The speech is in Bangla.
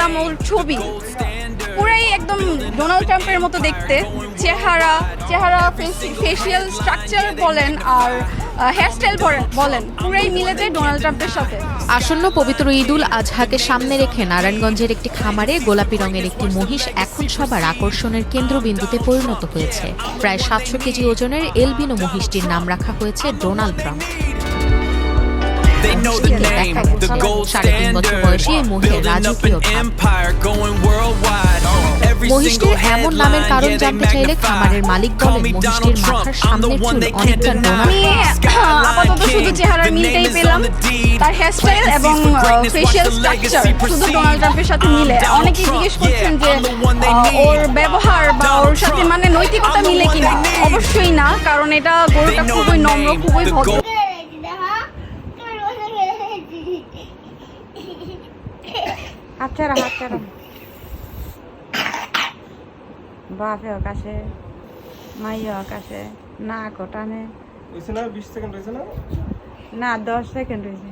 দেখলাম ওর ছবি, পুরাই একদম ডোনাল্ড ট্রাম্পের মতো দেখতে, চেহারা, ফেসিয়াল স্ট্রাকচার বলেন আর হেয়ারস্টাইল বলেন, পুরাই মিলে যায় ডোনাল্ড ট্রাম্পের সাথে। আসন্ন পবিত্র ঈদুল আজহাকে সামনে রেখে নারায়ণগঞ্জের একটি খামারে গোলাপি রঙের একটি মহিষ এখন সবার আকর্ষণের কেন্দ্রবিন্দুতে পরিণত হয়েছে। প্রায় 700 কেজি ওজনের এলবিনো মহিষটির নাম রাখা হয়েছে ডোনাল্ড ট্রাম্প। সাড়ে 3 বছর বয়সী এই মহিষের রাজকীয় মহিষটির এমন নামের কারণ জানতে চাইলে খামারের মালিক বলেন, মহিষটির মাথার সামনের চুল অনেকটা আমি আপাতত শুধু চেহারার মিলটাই পেলাম, তার হেয়ারস্টাইল এবং ফেসিয়াল স্ট্রাকচার শুধু ডোনাল্ড ট্রাম্পের সাথে মিলে। অনেকেই জিজ্ঞেস করছেন যে ওর ব্যবহার বা ওর সাথে মানে নৈতিকতা মিলে কিনা। অবশ্যই না, কারণ এটা গরুটা খুবই নম্র, খুবই ভদ্র। হাতছাড়া বাপে আকাশে, মাইয়া আকাশে, না কটানে হয়েছে না 20 সেকেন্ড হয়েছে না? না 10 সেকেন্ড হয়েছে।